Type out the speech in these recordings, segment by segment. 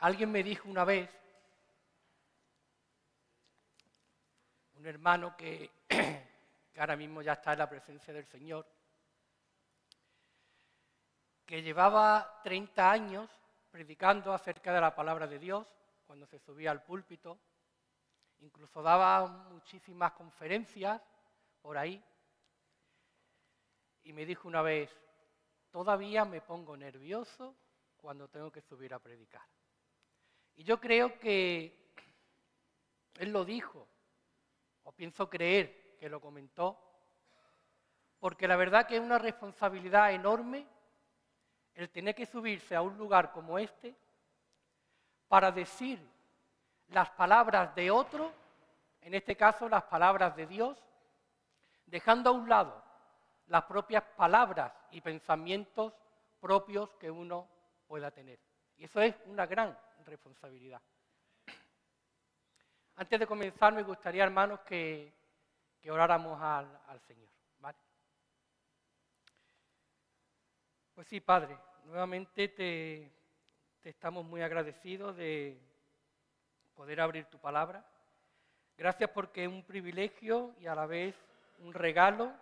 Alguien me dijo una vez, un hermano que ahora mismo ya está en la presencia del Señor, que llevaba 30 años predicando acerca de la palabra de Dios cuando se subía al púlpito, incluso daba muchísimas conferencias por ahí, y me dijo una vez, todavía me pongo nervioso cuando tengo que subir a predicar. Y yo creo que él lo dijo, o pienso creer que lo comentó, porque la verdad que es una responsabilidad enorme el tener que subirse a un lugar como este para decir las palabras de otro, en este caso las palabras de Dios, dejando a un lado las propias palabras y pensamientos propios que uno pueda tener. Y eso es una gran responsabilidad. Antes de comenzar, me gustaría, hermanos, que oráramos al Señor, ¿vale? Pues sí, Padre, nuevamente te estamos muy agradecidos de poder abrir tu palabra. Gracias porque es un privilegio y a la vez un regalo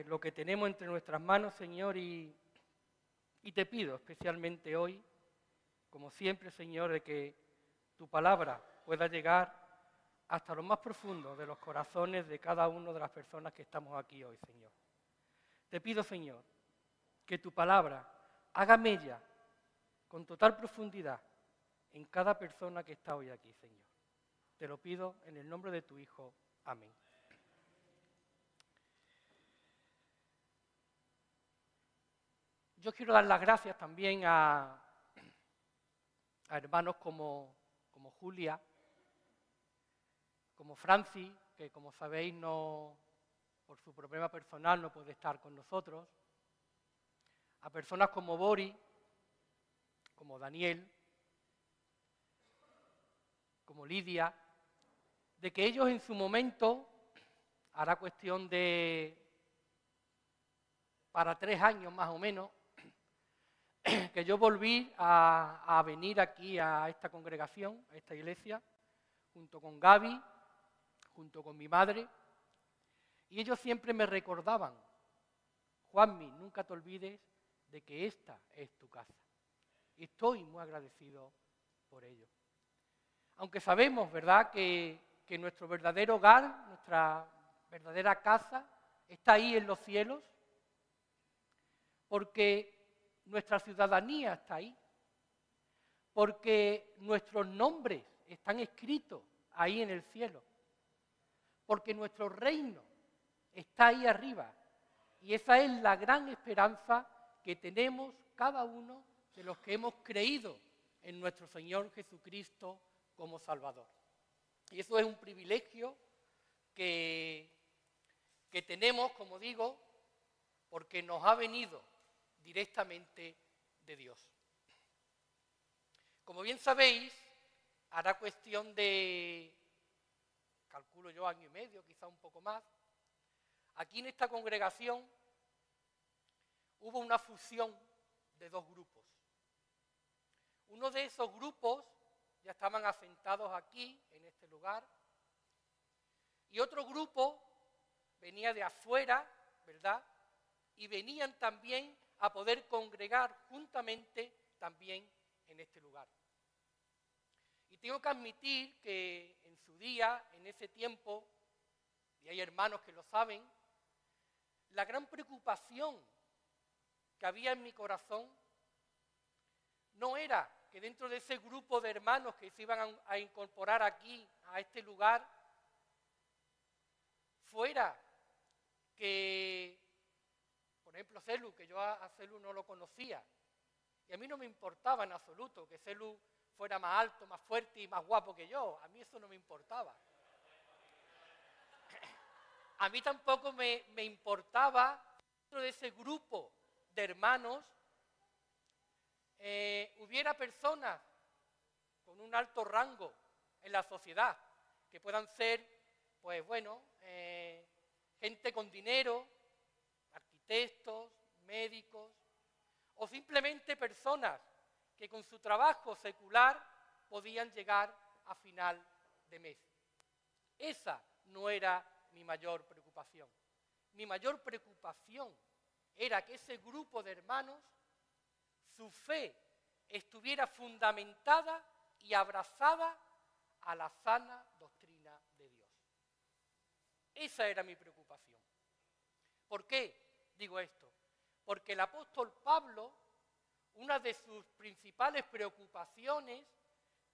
lo que tenemos entre nuestras manos, Señor, y te pido especialmente hoy, como siempre, Señor, de que tu palabra pueda llegar hasta lo más profundo de los corazones de cada una de las personas que estamos aquí hoy, Señor. Te pido, Señor, que tu palabra haga mella con total profundidad en cada persona que está hoy aquí, Señor. Te lo pido en el nombre de tu Hijo. Amén. Yo quiero dar las gracias también a hermanos como Julia, como Francis, que como sabéis por su problema personal no puede estar con nosotros, a personas como Boris, como Daniel, como Lidia, de que ellos en su momento, hará cuestión de, para 3 años más o menos, que yo volví a venir aquí a esta congregación, a esta iglesia, junto con Gaby, junto con mi madre, y ellos siempre me recordaban, Juanmi, nunca te olvides de que esta es tu casa. Y estoy muy agradecido por ello. Aunque sabemos, ¿verdad?, que nuestro verdadero hogar, nuestra verdadera casa, está ahí en los cielos, porque nuestra ciudadanía está ahí, porque nuestros nombres están escritos ahí en el cielo, porque nuestro reino está ahí arriba, y esa es la gran esperanza que tenemos cada uno de los que hemos creído en nuestro Señor Jesucristo como Salvador. Y eso es un privilegio que tenemos, como digo, porque nos ha venido directamente de Dios. Como bien sabéis, hará cuestión de, calculo yo, 1 año y medio, quizá un poco más, aquí en esta congregación hubo una fusión de 2 grupos. Uno de esos grupos ya estaban asentados aquí, en este lugar, y otro grupo venía de afuera, ¿verdad?, y venían también a poder congregar juntamente también en este lugar. Y tengo que admitir que en su día, en ese tiempo, y hay hermanos que lo saben, la gran preocupación que había en mi corazón no era que dentro de ese grupo de hermanos que se iban a incorporar aquí, a este lugar, fuera que, por ejemplo, Celu, que yo a Celu no lo conocía, y a mí no me importaba en absoluto que Celu fuera más alto, más fuerte y más guapo que yo, a mí eso no me importaba. A mí tampoco me importaba, dentro de ese grupo de hermanos, hubiera personas con un alto rango en la sociedad, que puedan ser, pues bueno, gente con dinero, arquitectos, médicos, o simplemente personas que con su trabajo secular podían llegar a final de mes. Esa no era mi mayor preocupación. Mi mayor preocupación era que ese grupo de hermanos, su fe estuviera fundamentada y abrazada a la sana doctrina de Dios. Esa era mi preocupación. ¿Por qué digo esto? Porque el apóstol Pablo, una de sus principales preocupaciones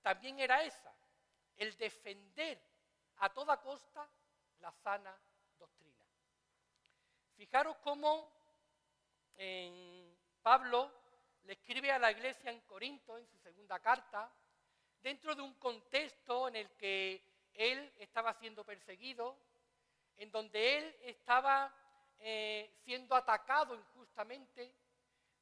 también era esa, el defender a toda costa la sana doctrina. Fijaros cómo Pablo le escribe a la iglesia en Corinto, en su segunda carta, dentro de un contexto en el que él estaba siendo perseguido, en donde él estaba siendo atacado injustamente,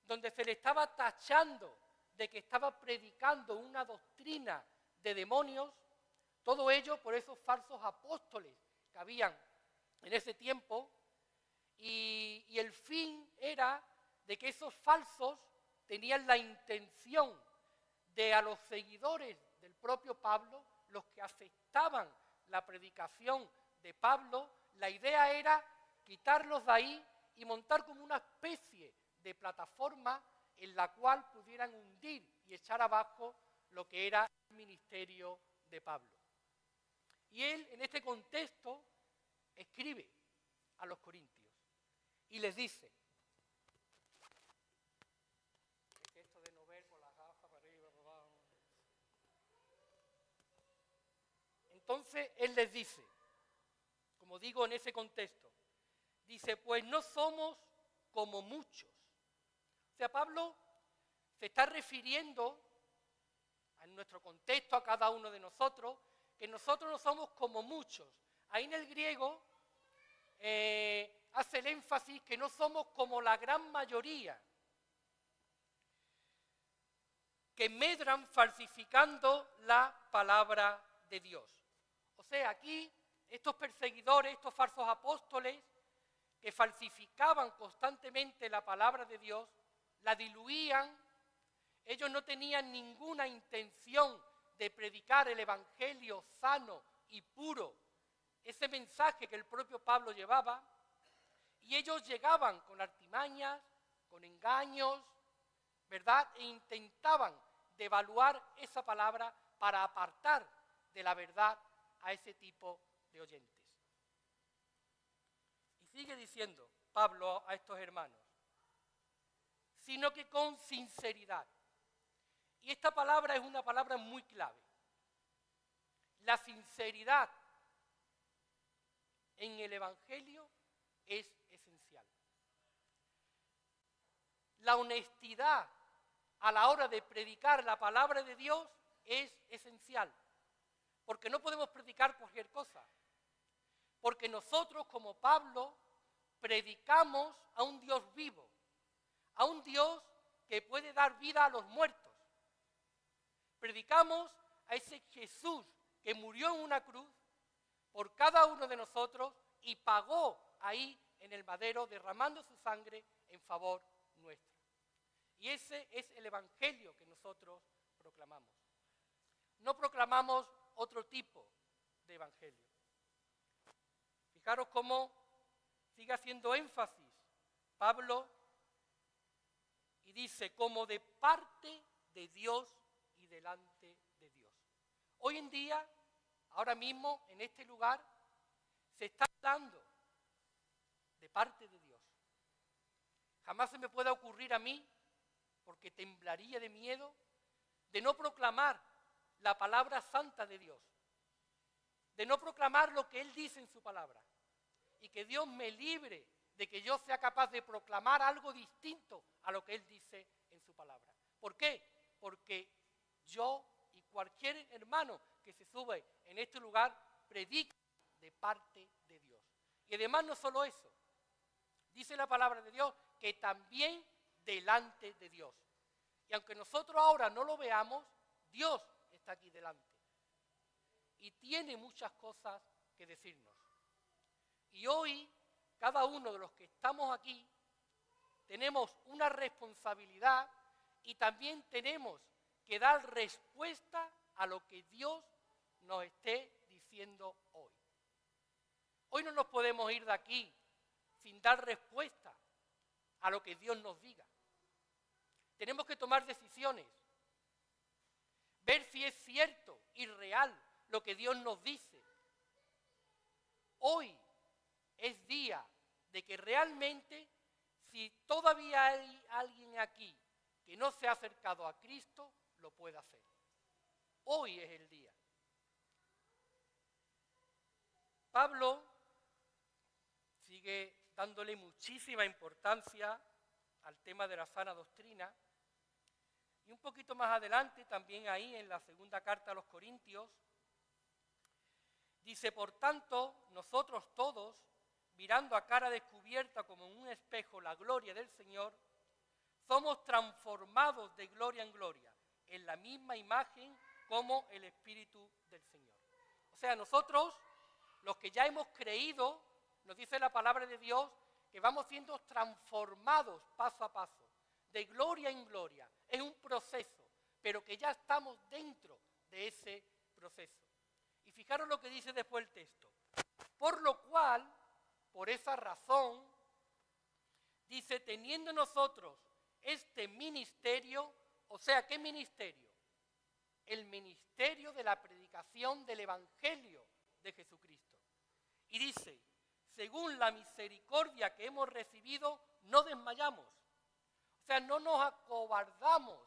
donde se le estaba tachando de que estaba predicando una doctrina de demonios, todo ello por esos falsos apóstoles que habían en ese tiempo, y el fin era de que esos falsos tenían la intención de a los seguidores del propio Pablo, los que aceptaban la predicación de Pablo, la idea era quitarlos de ahí y montar como una especie de plataforma en la cual pudieran hundir y echar abajo lo que era el ministerio de Pablo. Y él, en este contexto, escribe a los corintios y les dice, esto de no ver con las gafas para arriba, para abajo. Entonces él les dice, como digo en ese contexto, dice, pues no somos como muchos. O sea, Pablo se está refiriendo en nuestro contexto a cada uno de nosotros, que nosotros no somos como muchos. Ahí en el griego hace el énfasis que no somos como la gran mayoría, que medran falsificando la palabra de Dios. O sea, aquí estos perseguidores, estos falsos apóstoles, que falsificaban constantemente la palabra de Dios, la diluían, ellos no tenían ninguna intención de predicar el evangelio sano y puro, ese mensaje que el propio Pablo llevaba, y ellos llegaban con artimañas, con engaños, ¿verdad? E intentaban devaluar esa palabra para apartar de la verdad a ese tipo de oyentes. Y sigue diciendo Pablo a estos hermanos, sino que con sinceridad. Y esta palabra es una palabra muy clave. La sinceridad en el Evangelio es esencial. La honestidad a la hora de predicar la palabra de Dios es esencial, porque no podemos predicar cualquier cosa, porque nosotros como Pablo predicamos a un Dios vivo, a un Dios que puede dar vida a los muertos. Predicamos a ese Jesús que murió en una cruz por cada uno de nosotros y pagó ahí en el madero derramando su sangre en favor nuestro. Y ese es el evangelio que nosotros proclamamos. No proclamamos otro tipo de evangelio. Fijaros cómo sigue haciendo énfasis Pablo y dice, como de parte de Dios y delante de Dios. Hoy en día, ahora mismo, en este lugar, se está hablando de parte de Dios. Jamás se me pueda ocurrir a mí, porque temblaría de miedo, de no proclamar la palabra santa de Dios, de no proclamar lo que Él dice en su palabra, y que Dios me libre de que yo sea capaz de proclamar algo distinto a lo que Él dice en su palabra. ¿Por qué? Porque yo y cualquier hermano que se sube en este lugar predica de parte de Dios. Y además no solo eso, dice la palabra de Dios que también delante de Dios. Y aunque nosotros ahora no lo veamos, Dios está aquí delante. Y tiene muchas cosas que decirnos. Y hoy, cada uno de los que estamos aquí, tenemos una responsabilidad y también tenemos que dar respuesta a lo que Dios nos esté diciendo hoy. Hoy no nos podemos ir de aquí sin dar respuesta a lo que Dios nos diga. Tenemos que tomar decisiones, ver si es cierto y real lo que Dios nos dice. Hoy es día de que realmente, si todavía hay alguien aquí que no se ha acercado a Cristo, lo pueda hacer. Hoy es el día. Pablo sigue dándole muchísima importancia al tema de la sana doctrina, y un poquito más adelante, también ahí en la segunda carta a los Corintios, dice: por tanto, nosotros todos, mirando a cara descubierta como en un espejo la gloria del Señor, somos transformados de gloria en gloria, en la misma imagen como el Espíritu del Señor. O sea, nosotros, los que ya hemos creído, nos dice la palabra de Dios, que vamos siendo transformados paso a paso, de gloria en gloria. Es un proceso, pero que ya estamos dentro de ese proceso. Y fijaros lo que dice después el texto. Por lo cual, por esa razón, dice, teniendo nosotros este ministerio, o sea, ¿qué ministerio? El ministerio de la predicación del Evangelio de Jesucristo. Y dice, según la misericordia que hemos recibido, no desmayamos. O sea, no nos acobardamos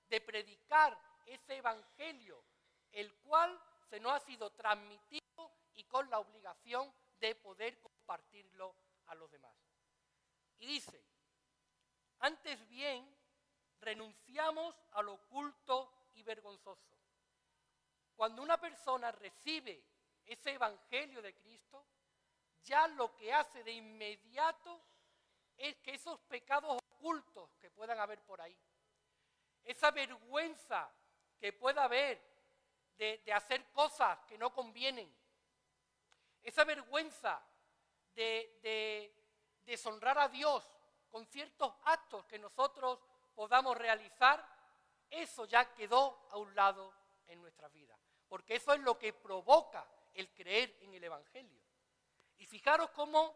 de predicar ese Evangelio, el cual se nos ha sido transmitido y con la obligación de poder compartirlo a los demás. Y dice, antes bien, renunciamos a lo oculto y vergonzoso. Cuando una persona recibe ese Evangelio de Cristo, ya lo que hace de inmediato es que esos pecados ocultos que puedan haber por ahí, esa vergüenza que pueda haber de hacer cosas que no convienen, esa vergüenza de deshonrar a Dios con ciertos actos que nosotros podamos realizar, eso ya quedó a un lado en nuestras vidas, porque eso es lo que provoca el creer en el Evangelio. Y fijaros cómo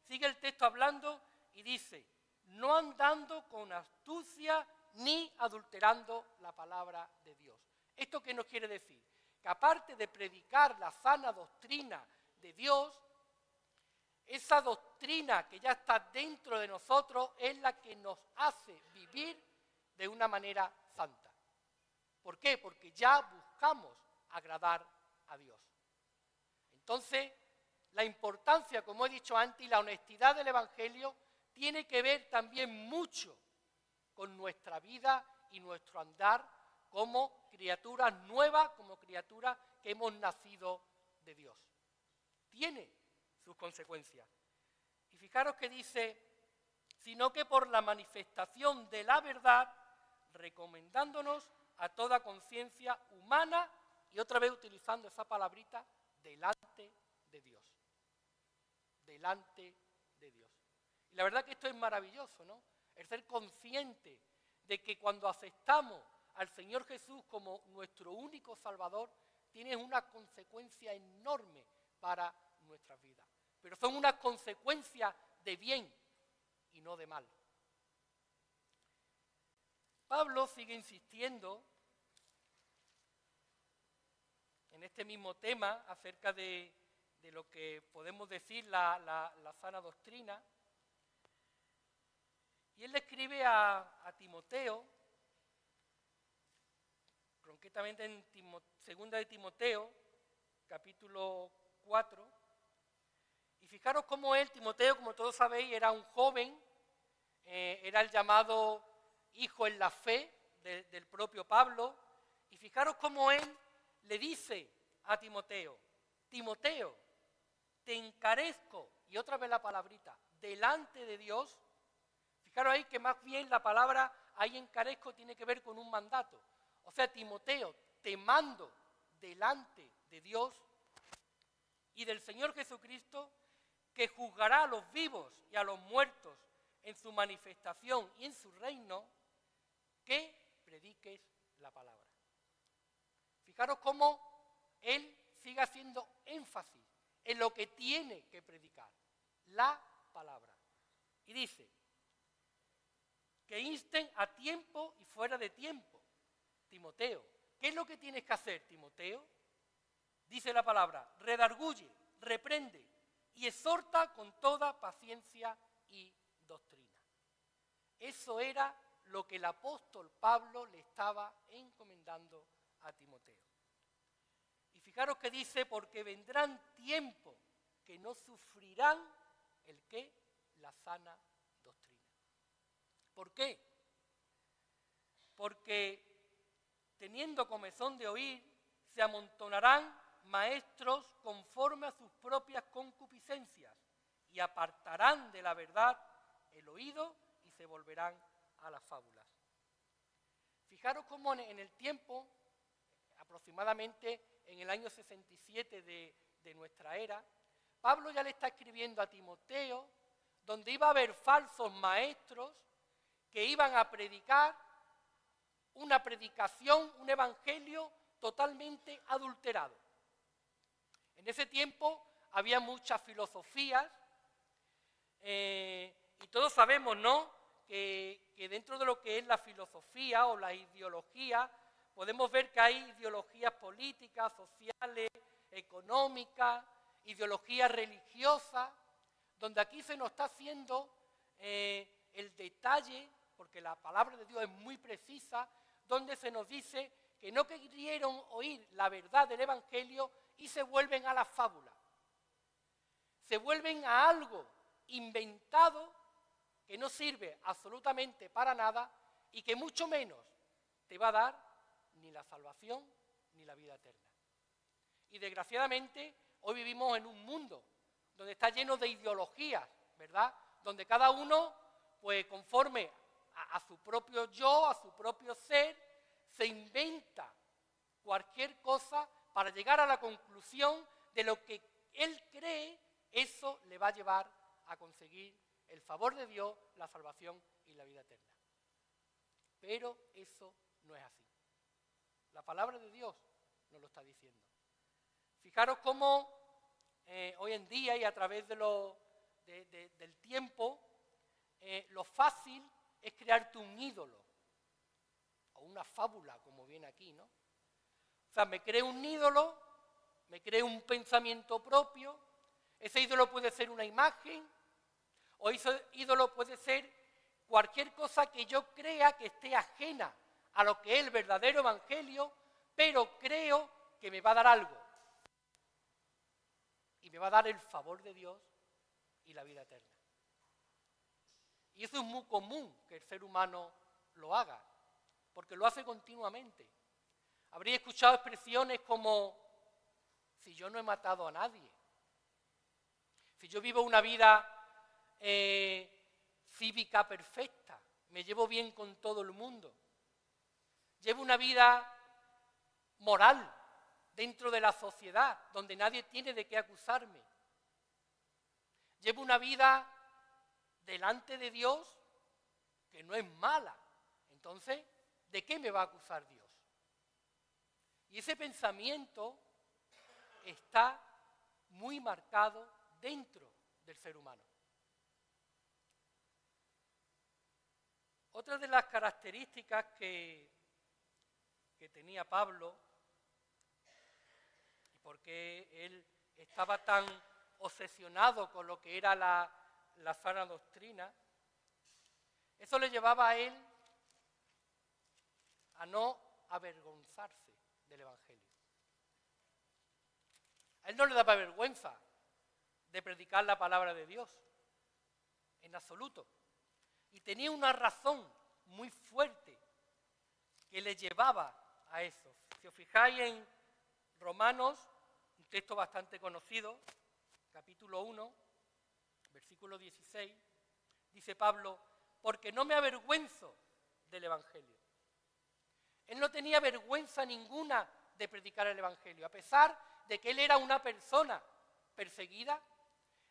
sigue el texto hablando y dice, no andando con astucia ni adulterando la palabra de Dios. ¿Esto qué nos quiere decir? Que aparte de predicar la sana doctrina de Dios, esa doctrina que ya está dentro de nosotros es la que nos hace vivir de una manera santa. ¿Por qué? Porque ya buscamos agradar a Dios. Entonces, la importancia, como he dicho antes, y la honestidad del Evangelio tiene que ver también mucho con nuestra vida y nuestro andar como criaturas nuevas, como criaturas que hemos nacido de Dios. Tiene sus consecuencias. Y fijaros que dice, sino que por la manifestación de la verdad, recomendándonos a toda conciencia humana, y otra vez utilizando esa palabrita, delante de Dios. Delante de Dios. Y la verdad que esto es maravilloso, ¿no? El ser consciente de que cuando aceptamos al Señor Jesús como nuestro único Salvador, tiene una consecuencia enorme para nuestras vidas. Pero son unas consecuencias de bien y no de mal. Pablo sigue insistiendo en este mismo tema acerca de lo que podemos decir la sana doctrina. Y él le escribe a Timoteo, concretamente en segunda de Timoteo, capítulo 4. Y fijaros cómo él, Timoteo, como todos sabéis, era un joven, era el llamado hijo en la fe del propio Pablo. Y fijaros cómo él le dice a Timoteo, Timoteo, te encarezco, y otra vez la palabrita, delante de Dios. Fijaros ahí que más bien la palabra ahí encarezco tiene que ver con un mandato. O sea, Timoteo, te mando delante de Dios y del Señor Jesucristo, que juzgará a los vivos y a los muertos en su manifestación y en su reino, que prediques la palabra. Fijaros cómo él sigue haciendo énfasis en lo que tiene que predicar, la palabra. Y dice que insten a tiempo y fuera de tiempo. Timoteo, ¿qué es lo que tienes que hacer, Timoteo? Dice la palabra, redarguye, reprende y exhorta con toda paciencia y doctrina. Eso era lo que el apóstol Pablo le estaba encomendando a Timoteo. Y fijaros que dice, porque vendrán tiempos que no sufrirán el qué, la sana doctrina. ¿Por qué? Porque teniendo comezón de oír, se amontonarán maestros conforme a sus propias concupiscencias y apartarán de la verdad el oído y se volverán a las fábulas. Fijaros cómo en el tiempo, aproximadamente en el año 67 de nuestra era, Pablo ya le está escribiendo a Timoteo, donde iba a haber falsos maestros que iban a predicar una predicación, un evangelio totalmente adulterado. En ese tiempo había muchas filosofías y todos sabemos, ¿no?, que dentro de lo que es la filosofía o la ideología podemos ver que hay ideologías políticas, sociales, económicas, ideologías religiosas, donde aquí se nos está haciendo el detalle, porque la palabra de Dios es muy precisa, donde se nos dice que no quisieron oír la verdad del evangelio y se vuelven a las fábulas. Se vuelven a algo inventado que no sirve absolutamente para nada y que mucho menos te va a dar ni la salvación ni la vida eterna. Y desgraciadamente hoy vivimos en un mundo donde está lleno de ideologías, ¿verdad? Donde cada uno, pues conforme a su propio yo, a su propio ser, se inventa cualquier cosa para llegar a la conclusión de lo que él cree, eso le va a llevar a conseguir el favor de Dios, la salvación y la vida eterna. Pero eso no es así. La palabra de Dios nos lo está diciendo. Fijaros cómo hoy en día y a través del tiempo, lo fácil es crearte un ídolo o una fábula, como viene aquí, ¿no? O sea, me creo un ídolo, me creo un pensamiento propio, ese ídolo puede ser una imagen, o ese ídolo puede ser cualquier cosa que yo crea que esté ajena a lo que es el verdadero evangelio, pero creo que me va a dar algo. Y me va a dar el favor de Dios y la vida eterna. Y eso es muy común que el ser humano lo haga, porque lo hace continuamente. Habría escuchado expresiones como, si yo no he matado a nadie, si yo vivo una vida cívica perfecta, me llevo bien con todo el mundo, llevo una vida moral dentro de la sociedad, donde nadie tiene de qué acusarme, llevo una vida delante de Dios que no es mala, entonces, ¿de qué me va a acusar Dios? Y ese pensamiento está muy marcado dentro del ser humano. Otra de las características que tenía Pablo, y por qué él estaba tan obsesionado con lo que era la sana doctrina, eso le llevaba a él a no avergonzarse del evangelio. A él no le daba vergüenza de predicar la palabra de Dios, en absoluto. Y tenía una razón muy fuerte que le llevaba a eso. Si os fijáis en Romanos, un texto bastante conocido, capítulo 1, versículo 16, dice Pablo, porque no me avergüenzo del evangelio. Él no tenía vergüenza ninguna de predicar el evangelio, a pesar de que él era una persona perseguida,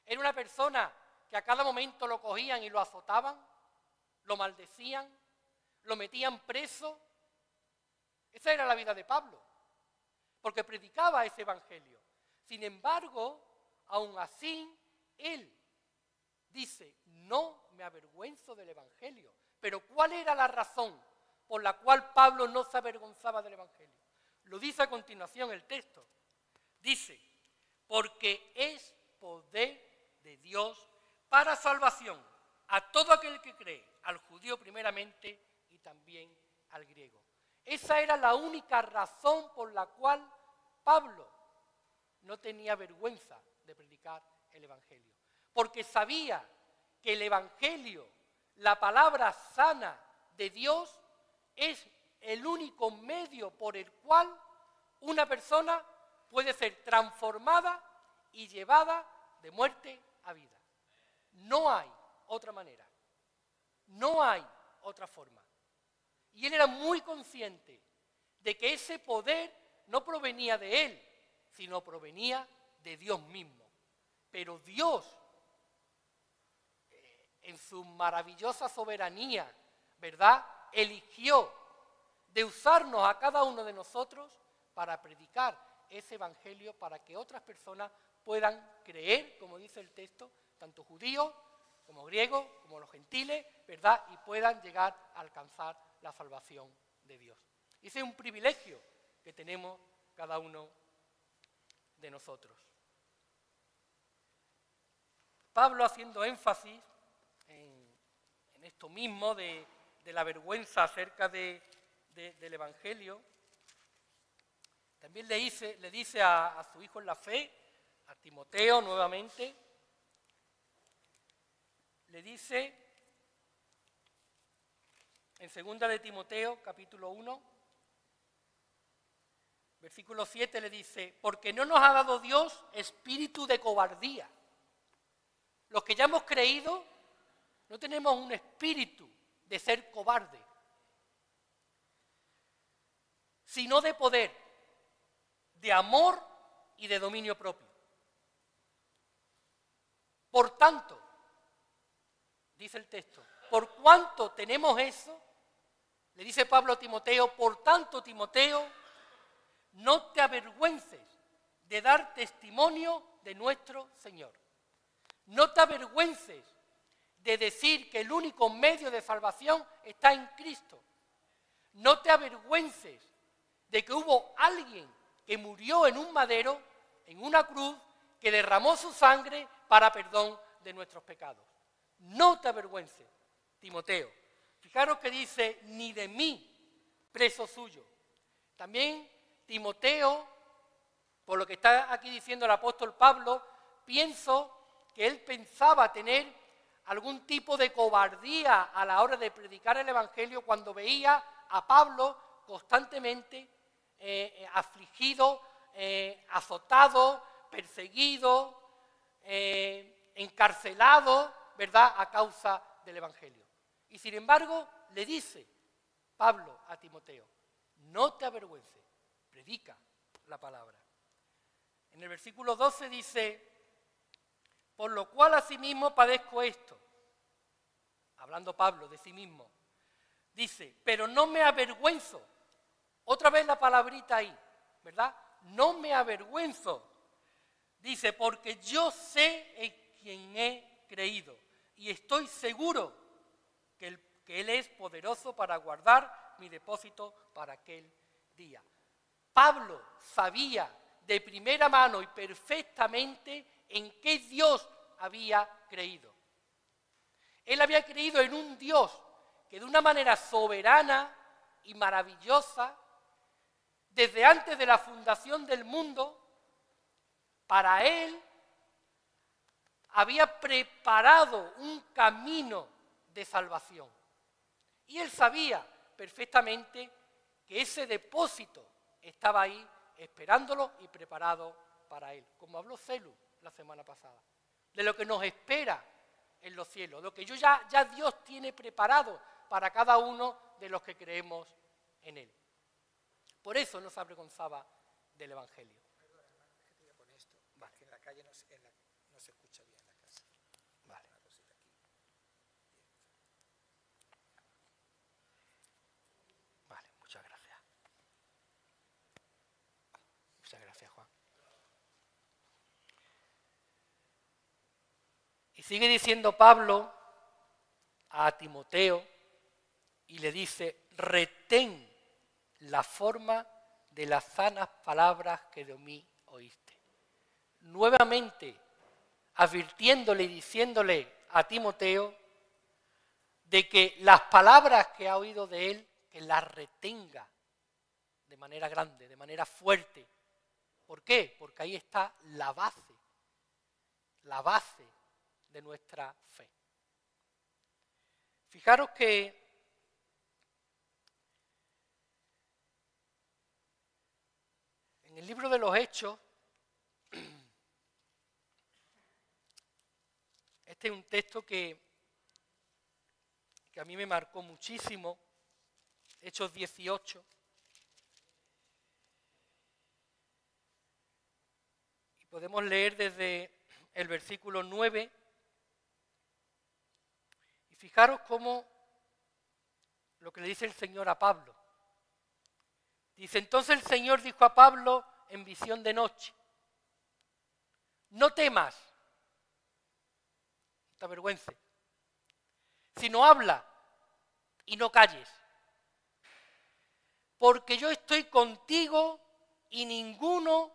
era una persona que a cada momento lo cogían y lo azotaban, lo maldecían, lo metían preso, Esa era la vida de Pablo, porque predicaba ese evangelio. Sin embargo, aún así, él dice, no me avergüenzo del evangelio. Pero ¿cuál era la razón por la cual Pablo no se avergonzaba del evangelio? Lo dice a continuación el texto. Dice, porque es poder de Dios para salvación a todo aquel que cree, al judío primeramente y también al griego. Esa era la única razón por la cual Pablo no tenía vergüenza de predicar el evangelio. Porque sabía que el evangelio, la palabra sana de Dios, es el único medio por el cual una persona puede ser transformada y llevada de muerte a vida. No hay otra manera, no hay otra forma. Y él era muy consciente de que ese poder no provenía de él, sino provenía de Dios mismo. Pero Dios, en su maravillosa soberanía, ¿verdad?, eligió de usarnos a cada uno de nosotros para predicar ese evangelio, para que otras personas puedan creer, como dice el texto, tanto judíos como griegos, como los gentiles, ¿verdad?, y puedan llegar a alcanzar la salvación de Dios. Ese es un privilegio que tenemos cada uno de nosotros. Pablo, haciendo énfasis en esto mismo de la vergüenza acerca del evangelio, también le dice a su hijo en la fe, a Timoteo nuevamente, le dice en 2 de Timoteo, capítulo 1, versículo 7, le dice, porque no nos ha dado Dios espíritu de cobardía. Los que ya hemos creído no tenemos un espíritu de ser cobarde, sino de poder, de amor y de dominio propio. Por tanto, dice el texto, por cuanto tenemos eso, le dice Pablo a Timoteo, por tanto, Timoteo, no te avergüences de dar testimonio de nuestro Señor. No te avergüences de decir que el único medio de salvación está en Cristo. No te avergüences de que hubo alguien que murió en un madero, en una cruz, que derramó su sangre para perdón de nuestros pecados. No te avergüences, Timoteo. Fijaros que dice, ni de mí, preso suyo. También Timoteo, por lo que está aquí diciendo el apóstol Pablo, pienso que él pensaba tener algún tipo de cobardía a la hora de predicar el evangelio cuando veía a Pablo constantemente afligido, azotado, perseguido, encarcelado, ¿verdad?, a causa del evangelio. Y sin embargo, le dice Pablo a Timoteo, no te avergüences, predica la palabra. En el versículo 12 dice, por lo cual asimismo padezco esto. Hablando Pablo de sí mismo. Dice, pero no me avergüenzo. Otra vez la palabrita ahí, ¿verdad? No me avergüenzo. Dice, porque yo sé en quien he creído y estoy seguro que Él es poderoso para guardar mi depósito para aquel día. Pablo sabía de primera mano y perfectamente en qué Dios había creído. Él había creído en un Dios que de una manera soberana y maravillosa, desde antes de la fundación del mundo, para él había preparado un camino de salvación. Y él sabía perfectamente que ese depósito estaba ahí esperándolo y preparado para él, como habló Celu la semana pasada, de lo que nos espera en los cielos, lo que ya Dios tiene preparado para cada uno de los que creemos en él. Por eso no se avergonzaba del evangelio. Perdona, hermano, es que te voy a poner esto, vale, que en la calle no se escucha bien en la casa. Vale. Una cosita aquí. Vale, muchas gracias. Gracias, Juan. Y sigue diciendo Pablo a Timoteo y le dice, retén la forma de las sanas palabras que de mí oíste. Nuevamente advirtiéndole y diciéndole a Timoteo de que las palabras que ha oído de él, que las retenga de manera grande, de manera fuerte. ¿Por qué? Porque ahí está la base de nuestra fe. Fijaros que en el libro de los Hechos, este es un texto que a mí me marcó muchísimo, Hechos 18. Y podemos leer desde el versículo 9. Y fijaros cómo lo que le dice el Señor a Pablo. Dice, entonces el Señor dijo a Pablo en visión de noche, no temas, no te avergüences, sino habla y no calles, porque yo estoy contigo y ninguno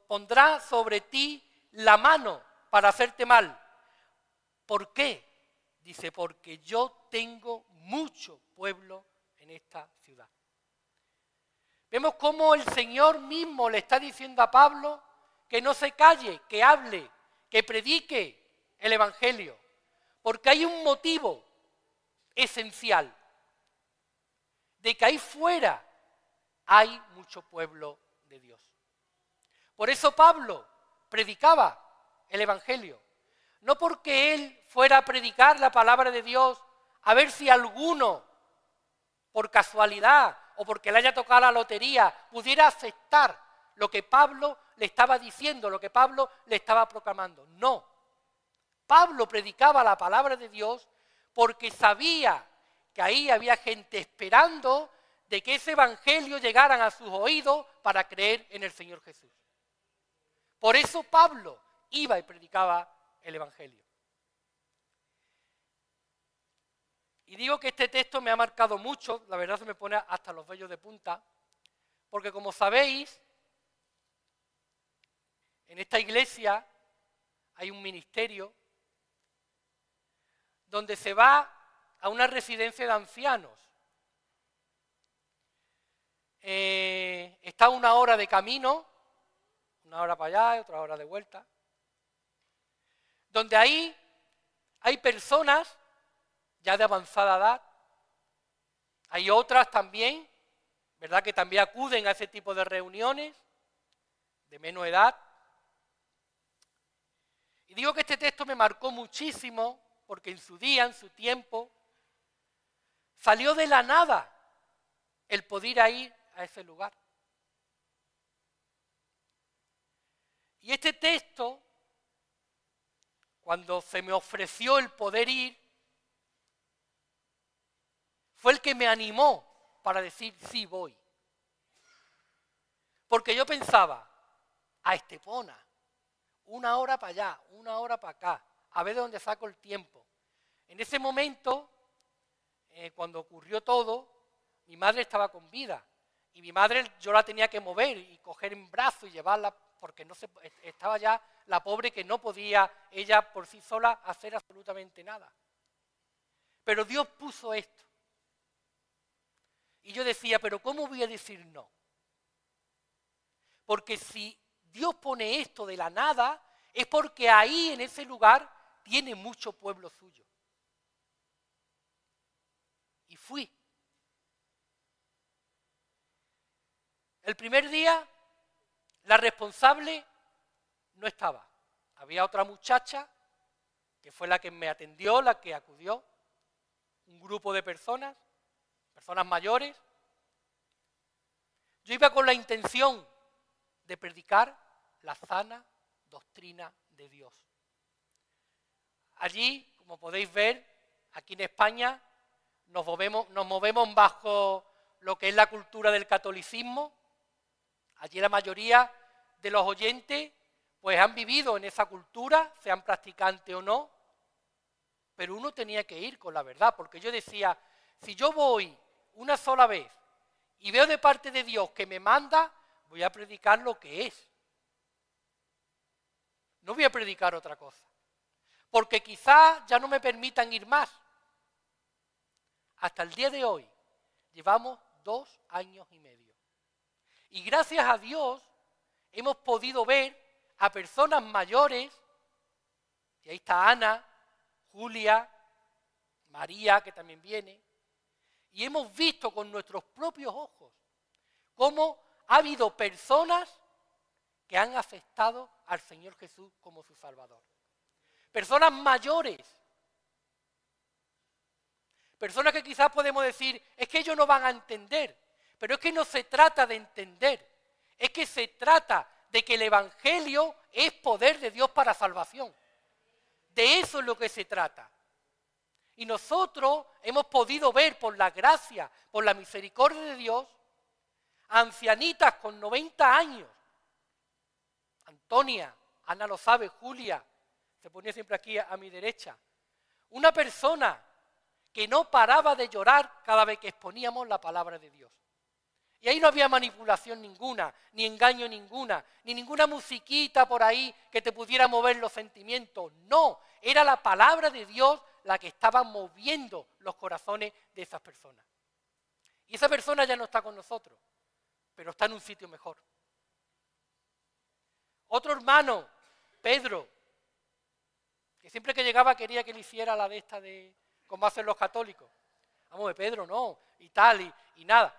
pondrá sobre ti la mano para hacerte mal. ¿Por qué? Dice, porque yo tengo mucho pueblo en esta ciudad. Vemos cómo el Señor mismo le está diciendo a Pablo que no se calle, que hable, que predique el Evangelio, porque hay un motivo esencial, de que ahí fuera hay mucho pueblo de Dios. Por eso Pablo predicaba el Evangelio, no porque él fuera a predicar la palabra de Dios a ver si alguno, por casualidad o porque le haya tocado la lotería, pudiera aceptar lo que Pablo le estaba diciendo, lo que Pablo le estaba proclamando. No, Pablo predicaba la palabra de Dios porque sabía que ahí había gente esperando de que ese evangelio llegara a sus oídos para creer en el Señor Jesús. Por eso Pablo iba y predicaba el evangelio. Y digo que este texto me ha marcado mucho, la verdad se me pone hasta los vellos de punta, porque como sabéis, en esta iglesia hay un ministerio donde se va a una residencia de ancianos. Está 1 hora de camino, 1 hora para allá y 1 hora de vuelta, donde ahí hay personas ya de avanzada edad, hay otras también, ¿verdad?, que también acuden a ese tipo de reuniones, de menos edad. Y digo que este texto me marcó muchísimo, porque en su día, en su tiempo, salió de la nada el poder ir a ese lugar. Y este texto, cuando se me ofreció el poder ir, fue el que me animó para decir, sí, voy. Porque yo pensaba, a Estepona, 1 hora para allá, 1 hora para acá, a ver de dónde saco el tiempo. En ese momento, cuando ocurrió todo, mi madre estaba con vida. Y mi madre yo la tenía que mover y coger en brazos y llevarla, porque estaba ya la pobre que no podía ella por sí sola hacer absolutamente nada. Pero Dios puso esto. Y yo decía, pero ¿cómo voy a decir no? Porque si Dios pone esto de la nada, es porque ahí en ese lugar tiene mucho pueblo suyo. Y fui. El primer día, la responsable no estaba. Había otra muchacha, que fue la que me atendió, la que acudió, un grupo de personas mayores. Yo iba con la intención de predicar la sana doctrina de Dios. Allí, como podéis ver, aquí en España, nos movemos bajo lo que es la cultura del catolicismo. Allí la mayoría de los oyentes pues han vivido en esa cultura, sean practicantes o no, pero uno tenía que ir con la verdad, porque yo decía, si yo voy una sola vez y veo de parte de Dios que me manda, voy a predicar lo que es. No voy a predicar otra cosa, porque quizás ya no me permitan ir más. Hasta el día de hoy llevamos 2 años y medio. Y gracias a Dios hemos podido ver a personas mayores, y ahí está Ana, Julia, María, que también viene, y hemos visto con nuestros propios ojos cómo ha habido personas que han aceptado al Señor Jesús como su Salvador. Personas mayores, personas que quizás podemos decir, es que ellos no van a entender, pero es que no se trata de entender, es que se trata de que el Evangelio es poder de Dios para salvación. De eso es lo que se trata. Y nosotros hemos podido ver por la gracia, por la misericordia de Dios, ancianitas con 90 años, Antonia, Ana lo sabe, Julia, se ponía siempre aquí a mi derecha, una persona que no paraba de llorar cada vez que exponíamos la palabra de Dios. Y ahí no había manipulación ninguna, ni engaño ninguna, ni ninguna musiquita por ahí que te pudiera mover los sentimientos. No, era la palabra de Dios la que estaba moviendo los corazones de esas personas. Y esa persona ya no está con nosotros, pero está en un sitio mejor. Otro hermano, Pedro, que siempre que llegaba quería que le hiciera la de esta de como hacen los católicos. Vamos, Pedro, no, y tal, y nada.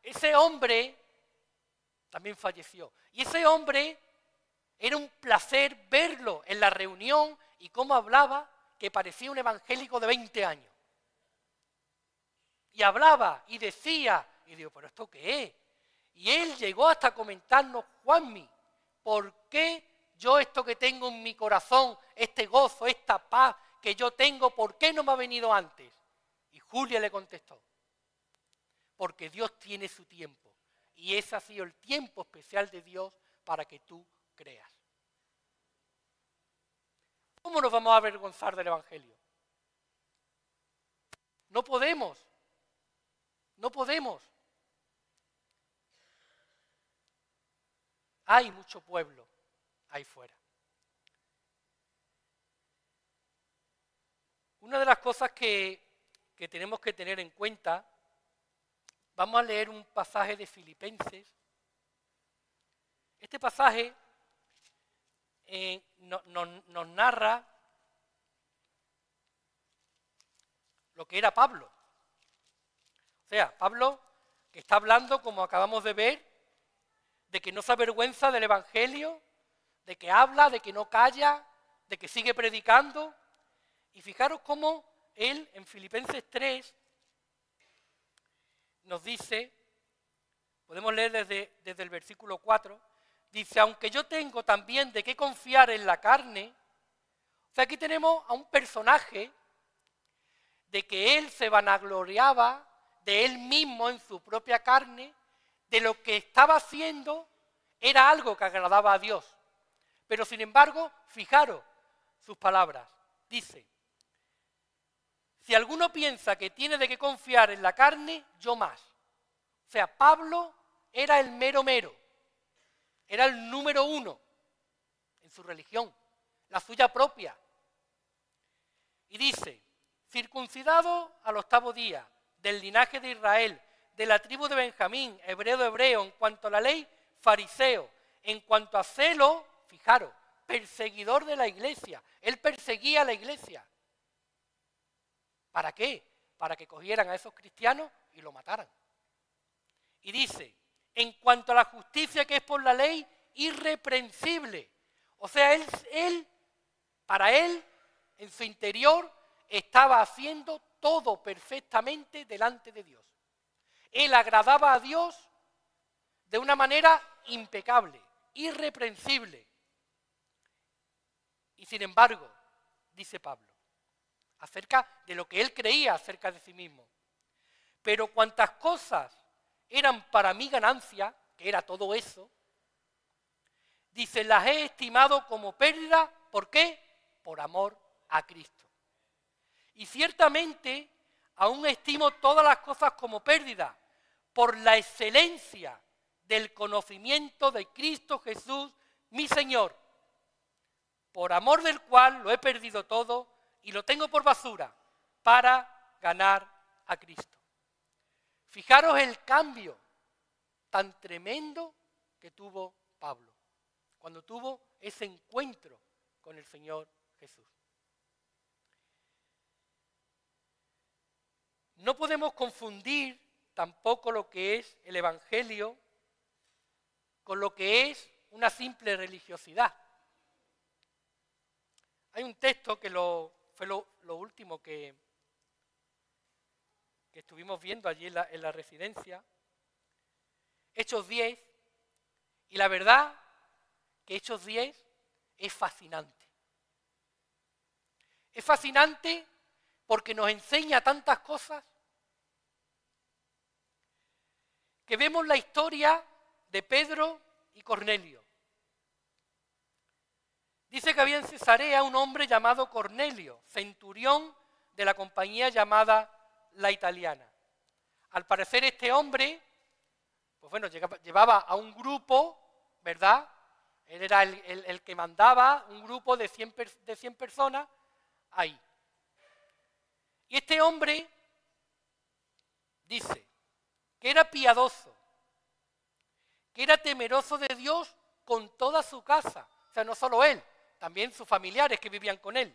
Ese hombre también falleció. Y ese hombre era un placer verlo en la reunión y cómo hablaba, que parecía un evangélico de 20 años. Y hablaba y decía, y digo, ¿pero esto qué es? Y él llegó hasta comentarnos, Juanmi, ¿por qué yo esto que tengo en mi corazón, este gozo, esta paz que yo tengo, ¿por qué no me ha venido antes? Y Julia le contestó, porque Dios tiene su tiempo, y ese ha sido el tiempo especial de Dios para que tú creas. ¿Cómo nos vamos a avergonzar del Evangelio? No podemos, no podemos. Hay mucho pueblo ahí fuera. Una de las cosas que tenemos que tener en cuenta, vamos a leer un pasaje de Filipenses. Este pasaje nos narra lo que era Pablo. O sea, Pablo que está hablando, como acabamos de ver, de que no se avergüenza del Evangelio, de que habla, de que no calla, de que sigue predicando. Y fijaros cómo él en Filipenses 3 nos dice, podemos leer desde el versículo 4, dice, aunque yo tengo también de qué confiar en la carne, o sea, aquí tenemos a un personaje de que él se vanagloriaba de él mismo en su propia carne, de lo que estaba haciendo era algo que agradaba a Dios. Pero sin embargo, fijaros sus palabras, dice, si alguno piensa que tiene de qué confiar en la carne, yo más. O sea, Pablo era el mero mero, era el número 1 en su religión, la suya propia. Y dice, circuncidado al 8º día, del linaje de Israel, de la tribu de Benjamín, hebreo de hebreo, en cuanto a la ley, fariseo, en cuanto a celo, fijaros, perseguidor de la iglesia. Él perseguía a la iglesia. ¿Para qué? Para que cogieran a esos cristianos y lo mataran. Y dice, en cuanto a la justicia que es por la ley, irreprensible. O sea, para él, en su interior, estaba haciendo todo perfectamente delante de Dios. Él agradaba a Dios de una manera impecable, irreprensible. Y sin embargo, dice Pablo, acerca de lo que él creía acerca de sí mismo. Pero cuantas cosas eran para mi ganancia, que era todo eso, Dice, las he estimado como pérdida. ¿Por qué? Por amor a Cristo. Y ciertamente aún estimo todas las cosas como pérdida por la excelencia del conocimiento de Cristo Jesús, mi Señor, por amor del cual lo he perdido todo y lo tengo por basura para ganar a Cristo. Fijaros el cambio tan tremendo que tuvo Pablo cuando tuvo ese encuentro con el Señor Jesús. No podemos confundir tampoco lo que es el Evangelio con lo que es una simple religiosidad. Hay un texto que fue lo último que estuvimos viendo allí en la residencia, Hechos 10, y la verdad que Hechos 10 es fascinante. Es fascinante porque nos enseña tantas cosas que vemos la historia de Pedro y Cornelio. Dice que había en Cesarea un hombre llamado Cornelio, centurión de la compañía llamada La Italiana. Al parecer este hombre, pues bueno, llevaba a un grupo, ¿verdad? Él era el que mandaba un grupo de 100 personas ahí. Y este hombre dice que era piadoso, que era temeroso de Dios con toda su casa. O sea, no solo él, también sus familiares que vivían con él.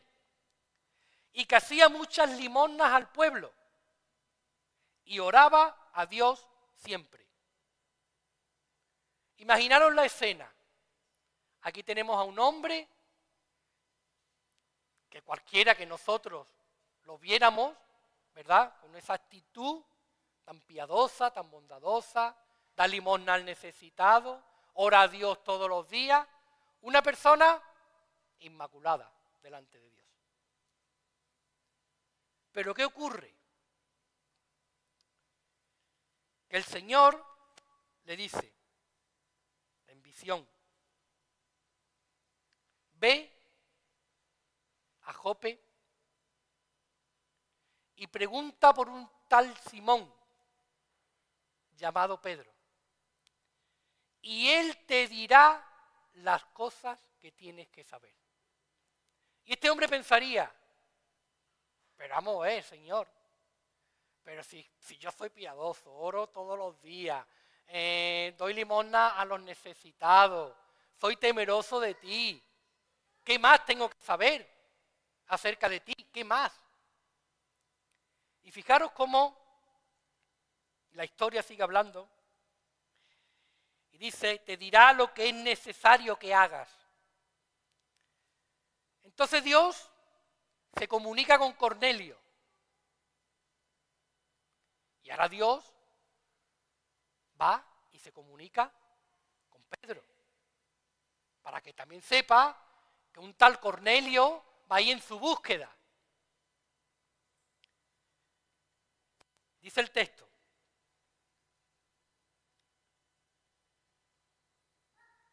Y que hacía muchas limosnas al pueblo. Y oraba a Dios siempre. Imaginaros la escena. Aquí tenemos a un hombre que cualquiera que nosotros lo viéramos, ¿verdad? Con esa actitud tan piadosa, tan bondadosa, da limosna al necesitado, ora a Dios todos los días. Una persona inmaculada delante de Dios. Pero ¿qué ocurre? Que el Señor le dice, en visión, ve a Jope y pregunta por un tal Simón llamado Pedro. Y él te dirá las cosas que tienes que saber. Y este hombre pensaría, pero vamos a ver, Señor, pero si yo soy piadoso, oro todos los días, doy limosna a los necesitados, soy temeroso de ti, ¿qué más tengo que saber acerca de ti? ¿Qué más? Y fijaros cómo la historia sigue hablando y dice, te dirá lo que es necesario que hagas. Entonces Dios se comunica con Cornelio. Y ahora Dios va y se comunica con Pedro. Para que también sepa que un tal Cornelio va ahí en su búsqueda. Dice el texto.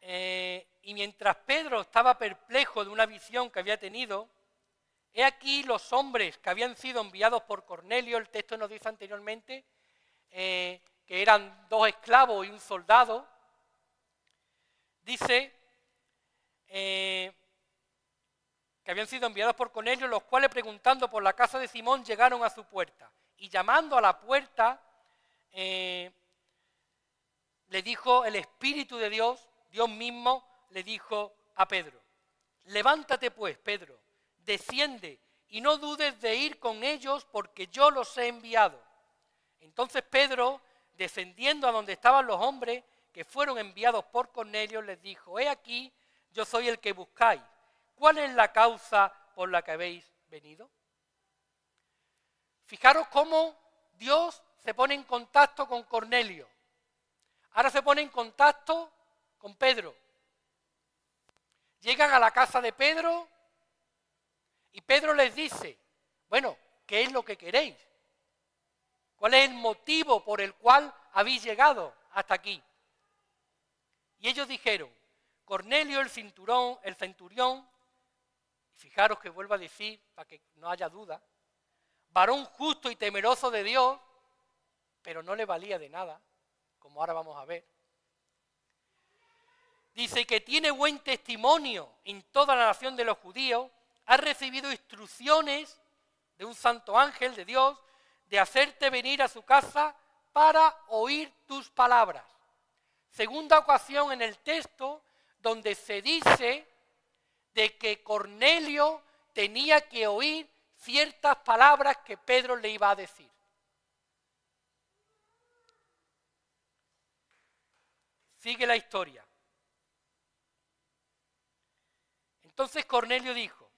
Y mientras Pedro estaba perplejo de una visión que había tenido, he aquí los hombres que habían sido enviados por Cornelio, el texto nos dice anteriormente, que eran 2 esclavos y un soldado, dice que habían sido enviados por Cornelio, los cuales preguntando por la casa de Simón llegaron a su puerta. Y llamando a la puerta, le dijo el Espíritu de Dios, Dios mismo le dijo a Pedro, levántate pues, Pedro, desciende y no dudes de ir con ellos porque yo los he enviado. Entonces Pedro, descendiendo a donde estaban los hombres que fueron enviados por Cornelio, les dijo, he aquí, yo soy el que buscáis. ¿Cuál es la causa por la que habéis venido? Fijaros cómo Dios se pone en contacto con Cornelio. Ahora se pone en contacto con Pedro. Llegan a la casa de Pedro y Pedro les dice, bueno, ¿qué es lo que queréis? ¿Cuál es el motivo por el cual habéis llegado hasta aquí? Y ellos dijeron, Cornelio el centurión, fijaros que vuelvo a decir, para que no haya duda, varón justo y temeroso de Dios, pero no le valía de nada, como ahora vamos a ver. Dice que tiene buen testimonio en toda la nación de los judíos, ha recibido instrucciones de un santo ángel de Dios de hacerte venir a su casa para oír tus palabras. Segunda ocasión en el texto donde se dice de que Cornelio tenía que oír ciertas palabras que Pedro le iba a decir. Sigue la historia. Entonces Cornelio dijo,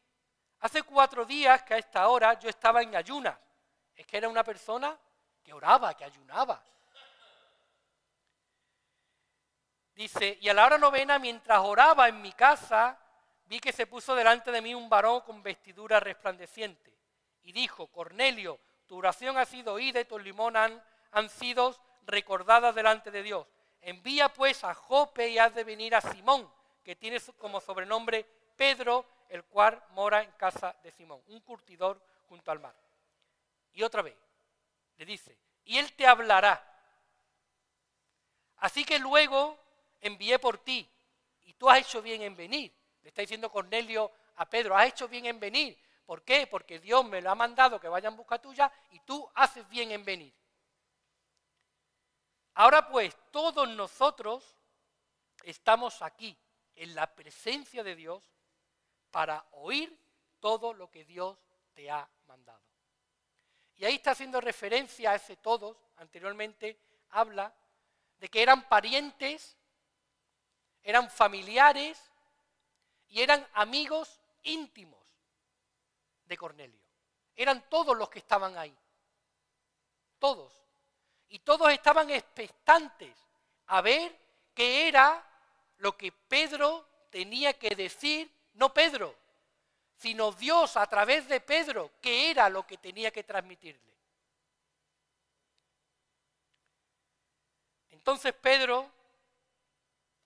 hace 4 días que a esta hora yo estaba en ayunas. Es que era una persona que oraba, que ayunaba. Dice, y a la hora novena, mientras oraba en mi casa, vi que se puso delante de mí un varón con vestidura resplandeciente. Y dijo, Cornelio, tu oración ha sido oída y tus limonas han sido recordadas delante de Dios. Envía pues a Jope y haz de venir a Simón, que tiene como sobrenombre Pedro, el cual mora en casa de Simón, un curtidor junto al mar. Y otra vez, le dice, y él te hablará. Así que luego envié por ti, y tú has hecho bien en venir. Le está diciendo Cornelio a Pedro, has hecho bien en venir. ¿Por qué? Porque Dios me lo ha mandado que vaya en busca tuya, y tú haces bien en venir. Ahora pues, todos nosotros estamos aquí, en la presencia de Dios, para oír todo lo que Dios te ha mandado. Y ahí está haciendo referencia a ese todos, anteriormente habla de que eran parientes, eran familiares y eran amigos íntimos de Cornelio. Eran todos los que estaban ahí, todos. Y todos estaban expectantes a ver qué era lo que Pedro tenía que decir, no Pedro, sino Dios a través de Pedro, qué era lo que tenía que transmitirle. Entonces Pedro,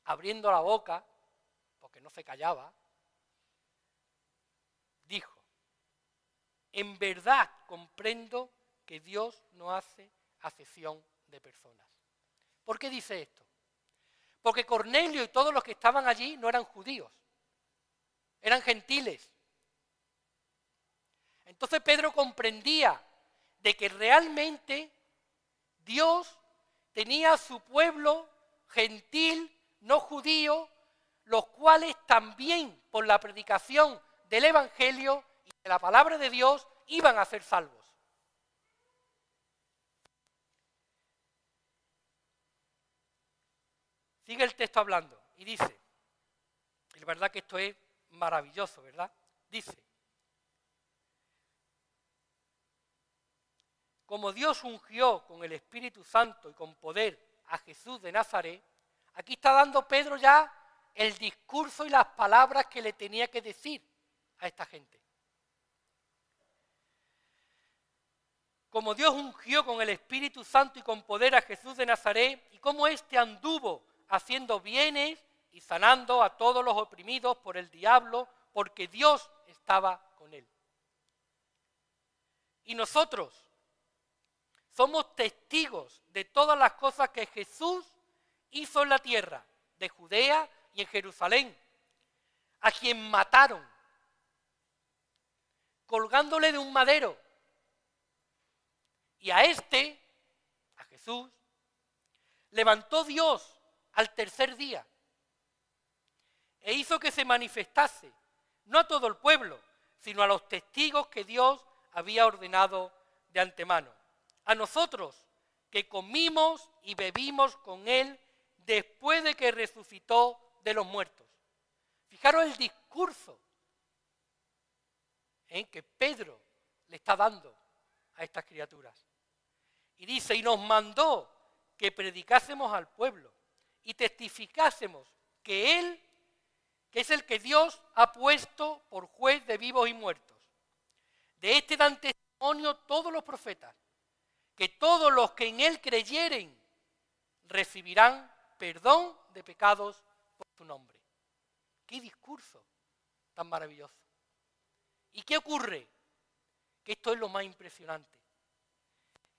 abriendo la boca, porque no se callaba, dijo, en verdad comprendo que Dios no hace acepción de personas. ¿Por qué dice esto? Porque Cornelio y todos los que estaban allí no eran judíos, eran gentiles. Entonces Pedro comprendía de que realmente Dios tenía a su pueblo gentil, no judío, los cuales también por la predicación del Evangelio y de la palabra de Dios iban a ser salvos. Sigue el texto hablando y dice, y la verdad que esto es maravilloso, ¿verdad? Dice, como Dios ungió con el Espíritu Santo y con poder a Jesús de Nazaret, aquí está dando Pedro ya el discurso y las palabras que le tenía que decir a esta gente. Como Dios ungió con el Espíritu Santo y con poder a Jesús de Nazaret, y como éste anduvo haciendo bienes y sanando a todos los oprimidos por el diablo, porque Dios estaba con él. Y nosotros somos testigos de todas las cosas que Jesús hizo en la tierra, de Judea y en Jerusalén, a quien mataron, colgándole de un madero. Y a este, a Jesús, levantó Dios al tercer día e hizo que se manifestase, no a todo el pueblo, sino a los testigos que Dios había ordenado de antemano. A nosotros, que comimos y bebimos con Él después de que resucitó de los muertos. Fijaros el discurso que Pedro le está dando a estas criaturas. Y dice, y nos mandó que predicásemos al pueblo y testificásemos que Él, que es el que Dios ha puesto por juez de vivos y muertos. De este dan testimonio todos los profetas, que todos los que en Él creyeren recibirán perdón de pecados por su nombre. ¡Qué discurso tan maravilloso! ¿Y qué ocurre? Que esto es lo más impresionante.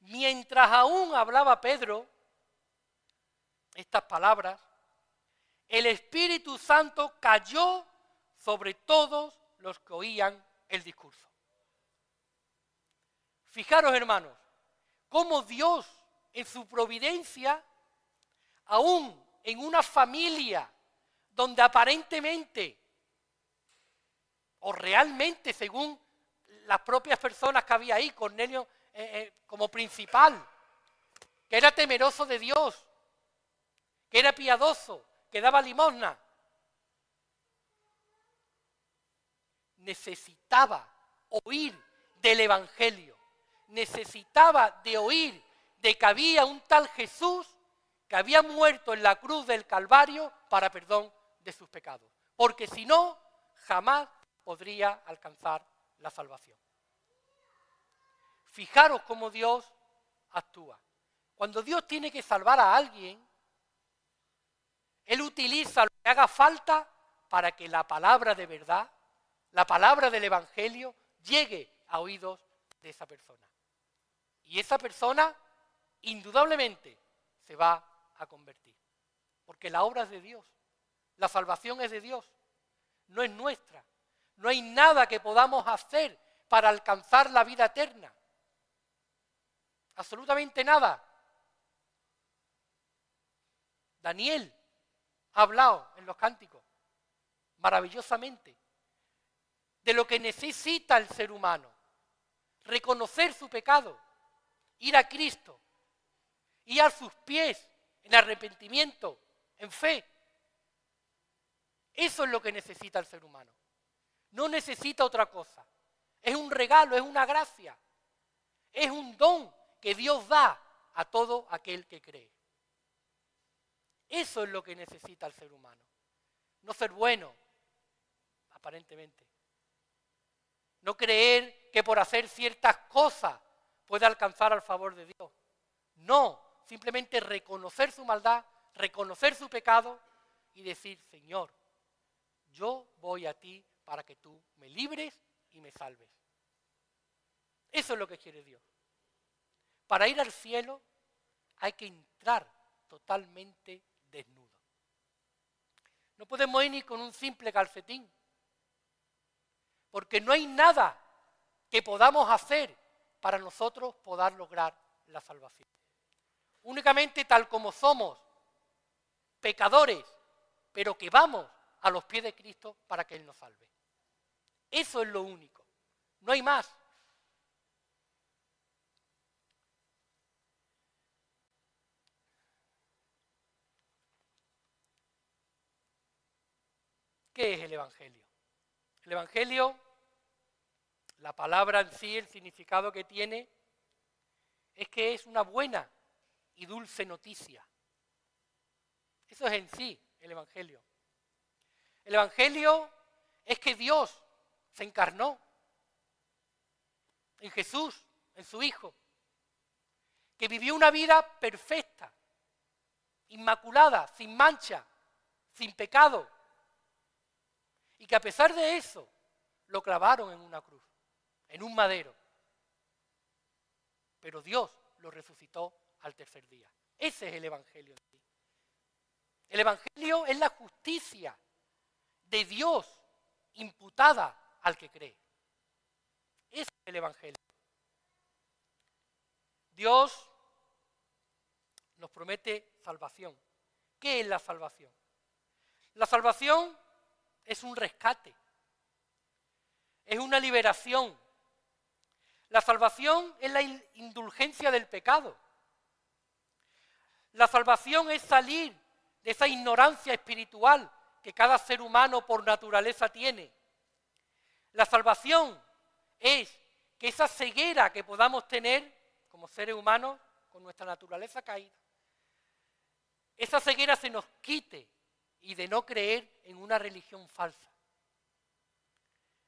Mientras aún hablaba Pedro estas palabras, el Espíritu Santo cayó sobre todos los que oían el discurso. Fijaros, hermanos, cómo Dios, en su providencia, aún en una familia donde aparentemente, o realmente, según las propias personas que había ahí, Cornelio como principal, que era temeroso de Dios, que era piadoso, que daba limosna, necesitaba oír del Evangelio, necesitaba de oír de que había un tal Jesús que había muerto en la cruz del Calvario para perdón de sus pecados, porque si no, jamás podría alcanzar la salvación. Fijaros cómo Dios actúa. Cuando Dios tiene que salvar a alguien, Él utiliza lo que haga falta para que la palabra de verdad, la palabra del Evangelio, llegue a oídos de esa persona. Y esa persona, indudablemente, se va a convertir. Porque la obra es de Dios, la salvación es de Dios, no es nuestra. No hay nada que podamos hacer para alcanzar la vida eterna. Absolutamente nada. Daniel ha hablado en los cánticos maravillosamente de lo que necesita el ser humano: reconocer su pecado, ir a Cristo, ir a sus pies en arrepentimiento, en fe. Eso es lo que necesita el ser humano. No necesita otra cosa. Es un regalo, es una gracia, es un don que Dios da a todo aquel que cree. Eso es lo que necesita el ser humano. No ser bueno, aparentemente. No creer que por hacer ciertas cosas puede alcanzar al favor de Dios. No, simplemente reconocer su maldad, reconocer su pecado y decir: Señor, yo voy a ti para que tú me libres y me salves. Eso es lo que quiere Dios. Para ir al cielo hay que entrar totalmente desnudo. No podemos ir ni con un simple calcetín, porque no hay nada que podamos hacer para nosotros poder lograr la salvación. Únicamente tal como somos, pecadores, pero que vamos a los pies de Cristo para que Él nos salve. Eso es lo único, no hay más. ¿Qué es el Evangelio? El Evangelio, la palabra en sí, el significado que tiene, es que es una buena y dulce noticia. Eso es en sí el Evangelio. El Evangelio es que Dios se encarnó en Jesús, en su Hijo, que vivió una vida perfecta, inmaculada, sin mancha, sin pecado, y que a pesar de eso lo clavaron en una cruz, en un madero. Pero Dios lo resucitó al tercer día. Ese es el Evangelio en sí. El Evangelio es la justicia de Dios imputada al que cree. Ese es el Evangelio. Dios nos promete salvación. ¿Qué es la salvación? La salvación es un rescate, es una liberación. La salvación es la indulgencia del pecado. La salvación es salir de esa ignorancia espiritual que cada ser humano por naturaleza tiene. La salvación es que esa ceguera que podamos tener como seres humanos con nuestra naturaleza caída, esa ceguera se nos quite y de no creer en una religión falsa.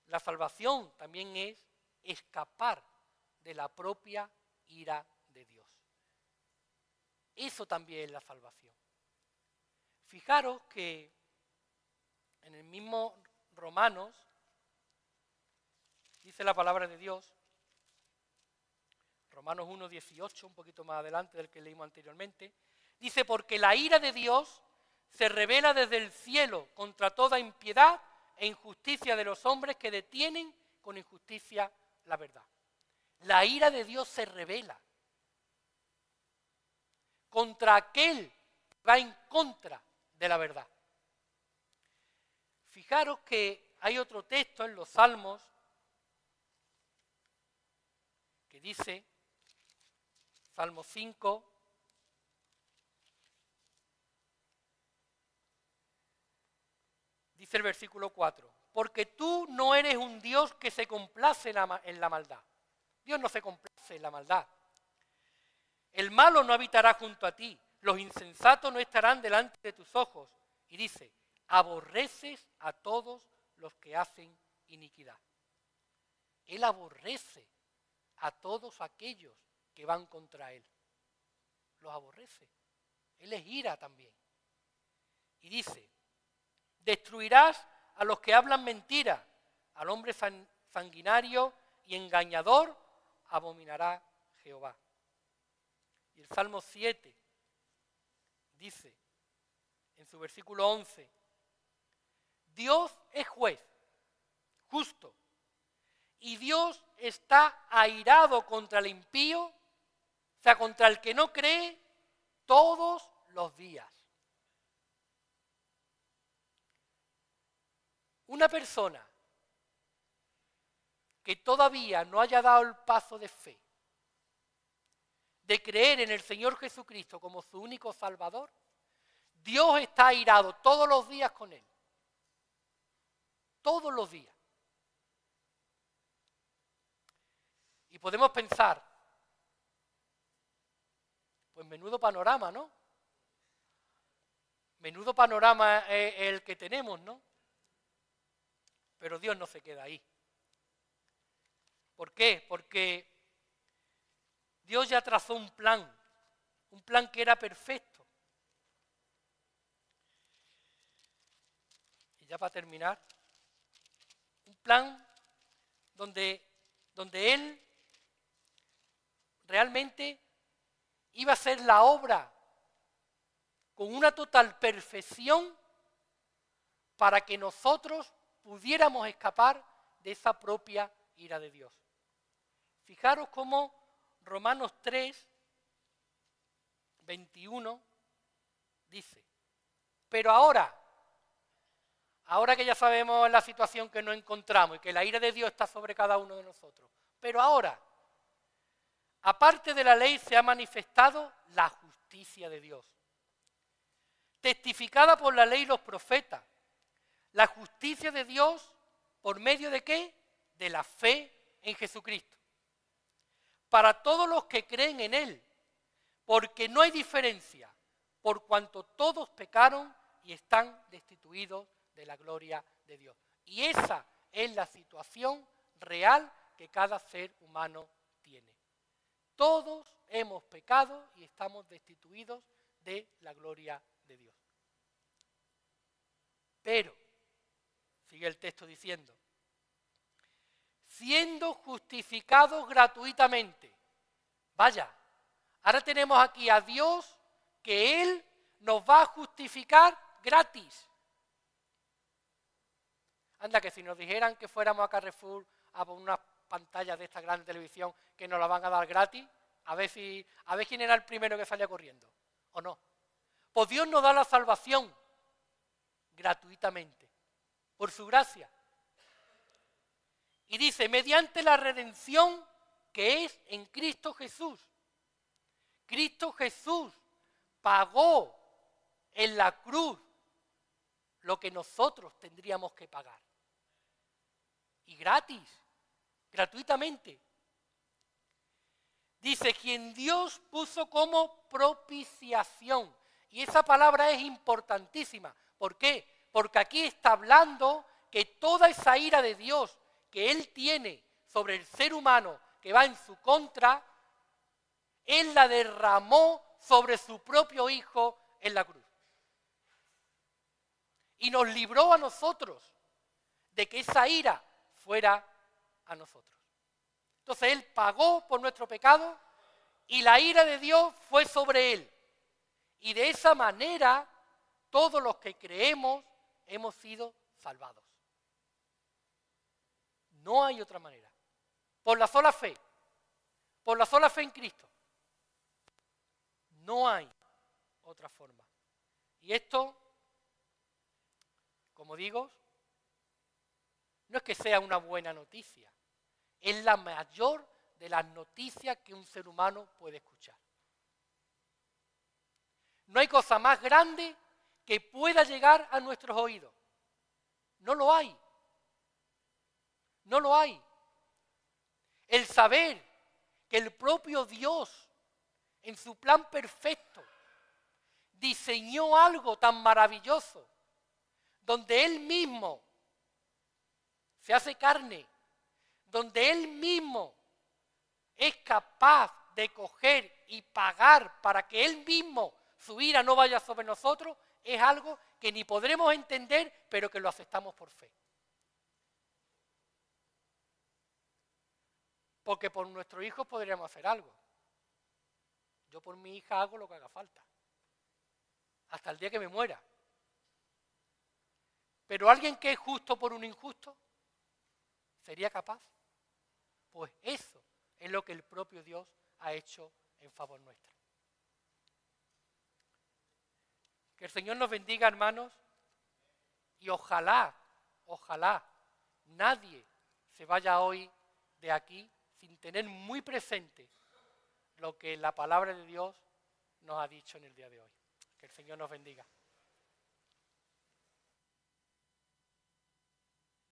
La salvación también es escapar de la propia ira de Dios. Eso también es la salvación. Fijaros que en el mismo Romanos, dice la palabra de Dios, Romanos 1:18, un poquito más adelante del que leímos anteriormente, dice, porque la ira de Dios se revela desde el cielo contra toda impiedad e injusticia de los hombres que detienen con injusticia la verdad. La ira de Dios se revela contra aquel que va en contra de la verdad. Fijaros que hay otro texto en los Salmos que dice, Salmo 5, dice el versículo 4, porque tú no eres un Dios que se complace en la maldad. Dios no se complace en la maldad. El malo no habitará junto a ti, los insensatos no estarán delante de tus ojos. Y dice, aborreces a todos los que hacen iniquidad. Él aborrece a todos aquellos que van contra él. Los aborrece. Él es ira también. Y dice, destruirás a los que hablan mentira, al hombre sanguinario y engañador abominará Jehová. Y el Salmo 7 dice, en su versículo 11, Dios es juez, justo, y Dios está airado contra el impío, o sea, contra el que no cree, todos los días. Una persona que todavía no haya dado el paso de fe, de creer en el Señor Jesucristo como su único Salvador, Dios está airado todos los días con él. Todos los días. Y podemos pensar, pues menudo panorama, ¿no? Menudo panorama es el que tenemos, ¿no? Pero Dios no se queda ahí. ¿Por qué? Porque Dios ya trazó un plan que era perfecto. Y ya para terminar, un plan donde Él realmente iba a hacer la obra con una total perfección para que nosotros pudiéramos escapar de esa propia ira de Dios. Fijaros cómo Romanos 3, 21 dice, pero ahora que ya sabemos la situación que nos encontramos y que la ira de Dios está sobre cada uno de nosotros, pero ahora, aparte de la ley se ha manifestado la justicia de Dios, testificada por la ley y los profetas, la justicia de Dios por medio de ¿qué? De la fe en Jesucristo. Para todos los que creen en Él, porque no hay diferencia, por cuanto todos pecaron y están destituidos de la gloria de Dios. Y esa es la situación real que cada ser humano tiene. Todos hemos pecado y estamos destituidos de la gloria de Dios. Pero, sigue el texto diciendo, siendo justificados gratuitamente. Vaya, ahora tenemos aquí a Dios que Él nos va a justificar gratis. Anda, que si nos dijeran que fuéramos a Carrefour a poner unas pantallas de esta gran televisión que nos la van a dar gratis, a ver quién era el primero que salía corriendo, ¿o no? Pues Dios nos da la salvación gratuitamente, por su gracia. Y dice, mediante la redención que es en Cristo Jesús. Cristo Jesús pagó en la cruz lo que nosotros tendríamos que pagar. Y gratis, gratuitamente. Dice, quien Dios puso como propiciación. Y esa palabra es importantísima. ¿Por qué? Porque aquí está hablando que toda esa ira de Dios que Él tiene sobre el ser humano que va en su contra, Él la derramó sobre su propio Hijo en la cruz. y nos libró a nosotros de que esa ira fuera a nosotros. Entonces Él pagó por nuestro pecado y la ira de Dios fue sobre Él. Y de esa manera todos los que creemos hemos sido salvados. No hay otra manera. Por la sola fe en Cristo. No hay otra forma. Y esto, como digo, no es que sea una buena noticia, es la mayor de las noticias que un ser humano puede escuchar. No hay cosa más grande que pueda llegar a nuestros oídos. No lo hay. No lo hay. El saber que el propio Dios, en su plan perfecto, diseñó algo tan maravilloso, donde Él mismo se hace carne, donde Él mismo es capaz de coger y pagar para que Él mismo, su ira no vaya sobre nosotros, es algo que ni podremos entender, pero que lo aceptamos por fe. Porque por nuestros hijos podríamos hacer algo. Yo por mi hija hago lo que haga falta, hasta el día que me muera. Pero alguien que es justo por un injusto, ¿sería capaz? Pues eso es lo que el propio Dios ha hecho en favor nuestro. Que el Señor nos bendiga, hermanos, y ojalá nadie se vaya hoy de aquí sin tener muy presente lo que la palabra de Dios nos ha dicho en el día de hoy. Que el Señor nos bendiga.